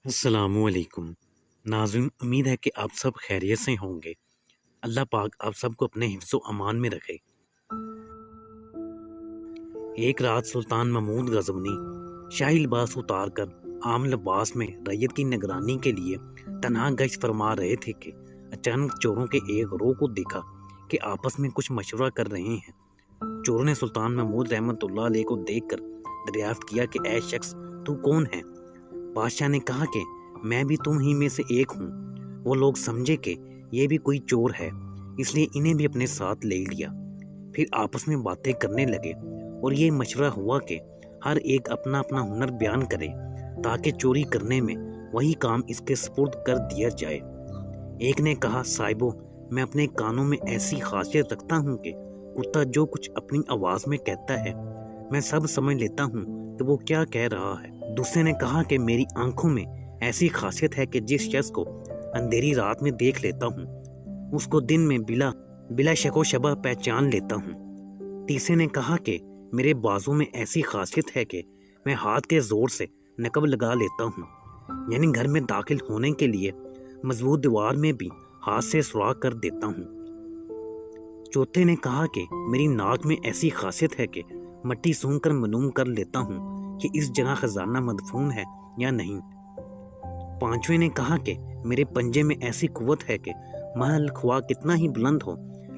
السلام علیکم ناظرین، امید ہے کہ آپ سب خیریت سے ہوں گے۔ اللہ پاک آپ سب کو اپنے حفظ و امان میں رکھے۔ ایک رات سلطان محمود غزنوی شاہی لباس اتار کر عام لباس میں رعیت کی نگرانی کے لیے تنہا گشت فرما رہے تھے کہ اچانک چوروں کے ایک گروہ کو دیکھا کہ آپس میں کچھ مشورہ کر رہے ہیں۔ چوروں نے سلطان محمود رحمۃ اللہ علیہ کو دیکھ کر دریافت کیا کہ اے شخص، تو کون ہے؟ بادشاہ نے کہا کہ میں بھی تم ہی میں سے ایک ہوں۔ وہ لوگ سمجھے کہ یہ بھی کوئی چور ہے، اس لیے انہیں بھی اپنے ساتھ لے لیا۔ پھر آپس میں باتیں کرنے لگے اور یہ مشورہ ہوا کہ ہر ایک اپنا اپنا ہنر بیان کرے تاکہ چوری کرنے میں وہی کام اس کے سپرد کر دیا جائے۔ ایک نے کہا، صاحبو، میں اپنے کانوں میں ایسی خاصیت رکھتا ہوں کہ کتا جو کچھ اپنی آواز میں کہتا ہے میں سب سمجھ لیتا ہوں کہ وہ کیا کہہ رہا ہے۔ دوسرے نے کہا کہ میری آنکھوں میں ایسی خاصیت ہے کہ جس شخص کو اندھیری رات میں دیکھ لیتا ہوں اس کو دن میں بلا شک و شبہ پہچان لیتا ہوں۔ تیسرے نے کہا کہ میرے بازو میں ایسی خاصیت ہے کہ میں ہاتھ کے زور سے نقب لگا لیتا ہوں، یعنی گھر میں داخل ہونے کے لیے مضبوط دیوار میں بھی ہاتھ سے سراغ کر دیتا ہوں۔ چوتھے نے کہا کہ میری ناک میں ایسی خاصیت ہے کہ مٹی سونگھ کر معلوم کر لیتا ہوں کہ اس جگہ خزانہ مدفون ہے یا نہیں۔ پانچویں نے کہا کہ میرے پنجے میں ایسی قوت ہے کہ محل خواہ کتنا ہی بلند ہو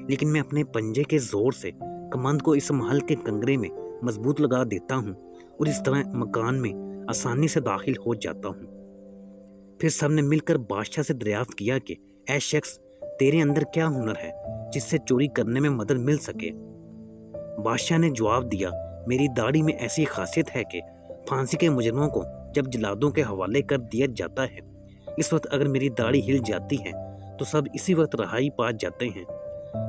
لیکن میں اپنے پنجے کے زور سے کمند کو اس محل کے کنگرے میں مضبوط لگا دیتا ہوں اور اس طرح مکان میں آسانی سے داخل ہو جاتا ہوں۔ پھر سب نے مل کر بادشاہ سے دریافت کیا کہ اے شخص، تیرے اندر کیا ہنر ہے جس سے چوری کرنے میں مدد مل سکے؟ بادشاہ نے جواب دیا، میری داڑھی میں ایسی خاصیت ہے کہ پھانسی کے مجرموں کو جب جلادوں کے حوالے کر دیا جاتا ہے اس وقت اگر میری داڑھی ہل جاتی ہے تو سب اسی وقت رہائی پا جاتے ہیں،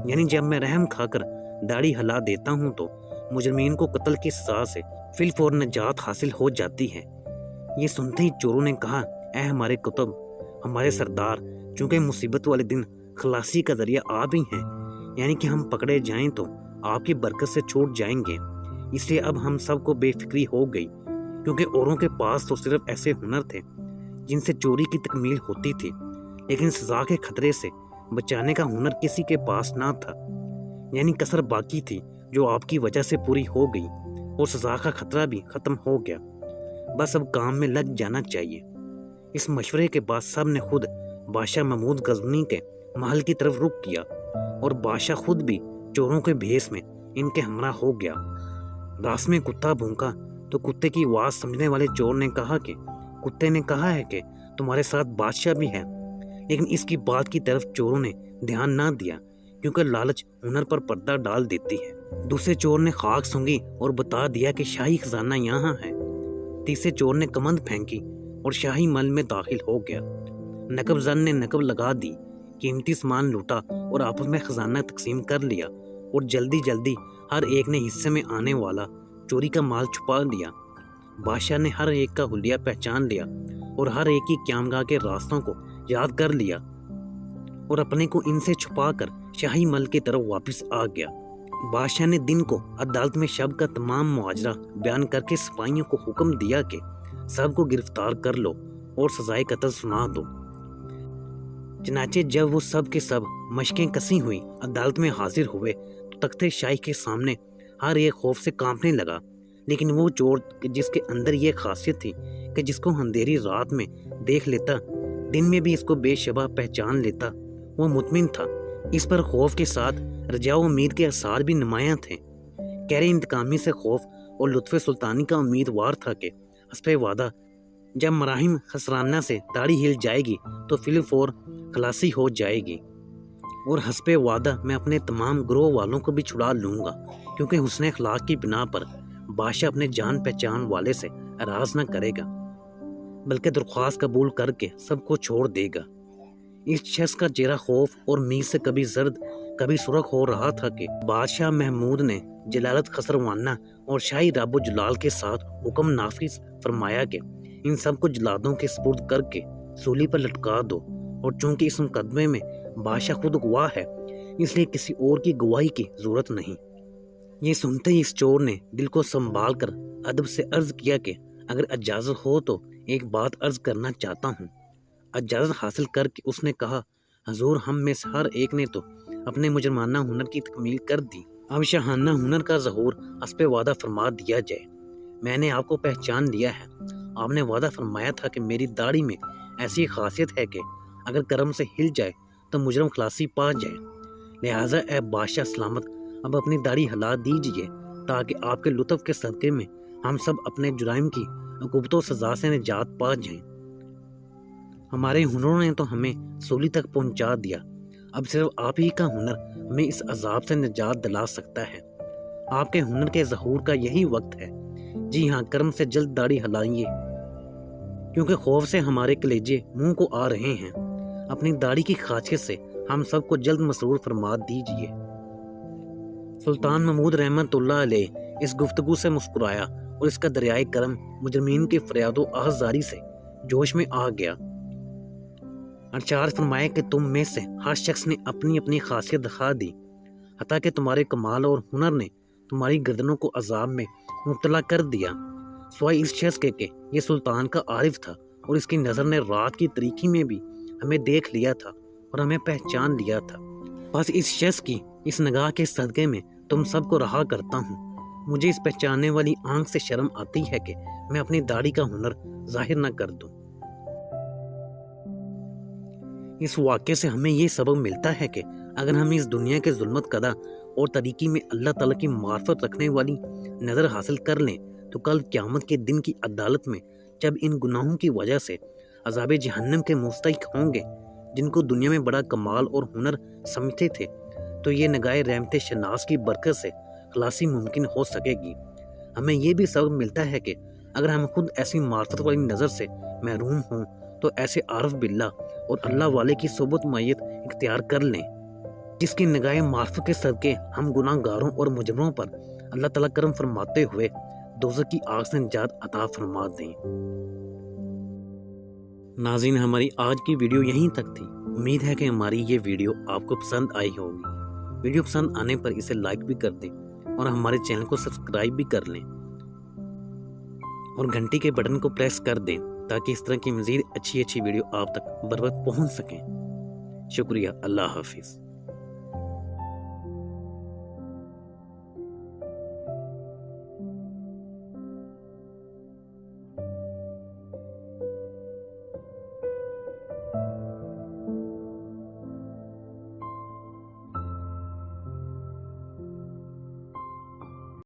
یعنی جب میں رحم کھا کر داڑھی ہلا دیتا ہوں تو مجرمین کو قتل کی سزا سے فی الفور نجات حاصل ہو جاتی ہے۔ یہ سنتے ہی چوروں نے کہا، اے ہمارے کتب، ہمارے سردار، چونکہ مصیبت والے دن خلاصی کا ذریعہ آپ ہی ہیں، یعنی کہ ہم پکڑے جائیں تو آپ کی برکت سے چھوٹ جائیں گے، اس لیے اب ہم سب کو بے فکری ہو گئی، کیونکہ اوروں کے پاس تو صرف ایسے ہنر تھے جن سے چوری کی تکمیل ہوتی تھی، لیکن سزا کے خطرے سے بچانے کا ہنر کسی کے پاس نہ تھا، یعنی کسر باقی تھی جو آپ کی وجہ سے پوری ہو گئی اور سزا کا خطرہ بھی ختم ہو گیا، بس اب کام میں لگ جانا چاہیے۔ اس مشورے کے بعد سب نے خود بادشاہ محمود غزنوی کے محل کی طرف رخ کیا اور بادشاہ خود بھی چوروں کے بھیس میں ان کے ہمراہ ہو گیا۔ راست میں کتا بھونکا تو کتے کی آواز سمجھنے والے چور نے کہا کہ کتے نے کہا ہے کہ تمہارے ساتھ بادشاہ بھی ہے، لیکن اس کی بات کی طرف چوروں نے دھیان نہ دیا کیونکہ لالچ ہنر پر پردہ ڈال دیتی ہے۔ دوسرے چور نے خاک سونگی اور بتا دیا کہ شاہی خزانہ یہاں ہے۔ تیسرے چور نے کمند پھینکی اور شاہی محل میں داخل ہو گیا۔ نقب زن نے نقب لگا دی، قیمتی سامان لوٹا اور آپس میں خزانہ تقسیم کر لیا اور جلدی ہر ایک نے حصے میں آنے والا چوری کا مال چھپا لیا۔ بادشاہ نے ہر ایک کا حلیہ پہچان لیا اور ہر ایک کی قیامگاہ کے راستوں کو یاد کر لیا اور اپنے کو ان سے چھپا کر شاہی محل کی طرف واپس آ گیا۔ بادشاہ نے دن کو عدالت میں شب کا تمام مواجرہ بیان کر کے سپاہیوں کو حکم دیا کہ سب کو گرفتار کر لو اور سزائے قتل سنا دو۔ چنانچہ جب وہ سب کے سب مشقیں کسی ہوئی عدالت میں حاضر ہوئے تو تخت شاہی کے سامنے ہر ایک خوف سے کانپنے لگا، لیکن وہ چور جس کے اندر یہ خاصیت تھی کہ جس کو اندھیری رات میں دیکھ لیتا دن میں بھی اس کو بے شبہ پہچان لیتا، وہ مطمئن تھا۔ اس پر خوف کے ساتھ رجا و امید کے اثار بھی نمایاں تھے۔ کہرے انتقامی سے خوف اور لطف سلطانی کا امیدوار تھا کہ حسب وعدہ جب مراحم خسرانہ سے داڑھی ہل جائے گی تو فی الفور خلاصی ہو جائے گی، اور حسب وعدہ میں اپنے تمام گروہ والوں کو بھی چھڑا لوں گا، کیونکہ حسن اخلاق کی بنا پر بادشاہ اپنے جان پہچان والے سے اراض نہ کرے گا بلکہ درخواست قبول کر کے سب کو چھوڑ دے گا۔ اس شخص کا چہرہ خوف اور امید سے کبھی زرد کبھی سرخ ہو رہا تھا کہ بادشاہ محمود نے جلالت خسروانہ اور شاہی رب و جلال کے ساتھ حکم نافذ فرمایا کہ ان سب کو جلادوں کے سپرد کر کے سولی پر لٹکا دو، اور چونکہ اس مقدمے میں بادشاہ خود گواہ ہے اس لیے کسی اور کی گواہی کی ضرورت نہیں۔ یہ سنتے ہی اس چور نے دل کو سنبھال کر ادب سے عرض کیا کہ اگر اجازت ہو تو ایک بات عرض کرنا چاہتا ہوں۔ اجازت حاصل کر کے اس نے کہا، حضور ہم میں سے ہر ایک نے تو اپنے مجرمانہ ہنر کی تکمیل کر دی، اب شاہانہ ہنر کا ظہور اس پہ وعدہ فرما دیا جائے۔ میں نے آپ کو پہچان لیا ہے۔ آپ نے وعدہ فرمایا تھا کہ میری داڑھی میں ایسی خاصیت ہے کہ اگر کرم سے ہل جائے تو مجرم خلاصی پا جائے، لہٰذا اے بادشاہ سلامت اب اپنی داڑھی ہلا دیجئے تاکہ آپ کے لطف کے صدقے میں ہم سب اپنے جرائم کی عقوبت و سزا سے نجات پا جائیں۔ ہمارے ہنروں نے تو ہمیں سولی تک پہنچا دیا، اب صرف آپ ہی کا ہنر ہمیں اس عذاب سے نجات دلا سکتا ہے۔ آپ کے ہنر کے ظہور کا یہی وقت ہے۔ جی ہاں، کرم سے جلد داڑھی ہلائیے، کیونکہ خوف سے ہمارے کلیجے منہ کو آ رہے ہیں۔ اپنی داڑھی کی خاصیت سے ہم سب کو جلد مسرور فرما دیجیے۔ سلطان محمود رحمت اللہ علیہ اس گفتگو سے مسکرایا اور اس کا دریائے کرم مجرمین کی فریاد و آہذاری سے جوش میں آ گیا۔ ارشاد فرمایا کہ تم میں سے ہر شخص نے اپنی اپنی خاصیت دکھا دی، حتیٰ کہ تمہارے کمال اور ہنر نے تمہاری گردنوں کو عذاب میں مبتلا کر دیا، سوائے اس شخص کے کہ یہ سلطان کا عارف تھا اور اس کی نظر نے رات کی تاریکی میں بھی ہمیں دیکھ لیا تھا اور ہمیں پہچان لیا تھا۔ بس اس شخص کی اس نگاہ کے صدقے میں تم سب کو رہا کرتا ہوں۔ مجھے اس پہچاننے والی آنکھ سے شرم آتی ہے کہ میں اپنی داڑھی کا ہنر ظاہر نہ کر دوں۔ اس واقعے سے ہمیں یہ سبق ملتا ہے کہ اگر ہم اس دنیا کے ظلمت کدہ اور طریقی میں اللہ تعالیٰ کی معرفت رکھنے والی نظر حاصل کر لیں تو کل قیامت کے دن کی عدالت میں جب ان گناہوں کی وجہ سے عذاب جہنم کے مستحق ہوں گے جن کو دنیا میں بڑا کمال اور ہنر سمجھتے تھے، تو یہ نگاہ رحمت شناس کی برکت سے خلاصی ممکن ہو سکے گی۔ ہمیں یہ بھی سبق ملتا ہے کہ اگر ہم خود ایسی معرفت والی نظر سے محروم ہوں تو ایسے عارف باللہ اور اللہ والے کی صحبت معیت اختیار کر لیں جس کی نگاہ معرفت کے صدقے ہم گناہ گاروں اور مجرموں پر اللہ تعالیٰ کرم فرماتے ہوئے دوزخ کی آگ سے نجات عطا فرما دیں۔ ناظرین، ہماری آج کی ویڈیو یہیں تک تھی۔ امید ہے کہ ہماری یہ ویڈیو آپ کو پسند آئی ہوگی۔ ویڈیو پسند آنے پر اسے لائک بھی کر دیں اور ہمارے چینل کو سبسکرائب بھی کر لیں اور گھنٹی کے بٹن کو پریس کر دیں تاکہ اس طرح کی مزید اچھی ویڈیو آپ تک بر وقت پہنچ سکیں۔ شکریہ، اللہ حافظ۔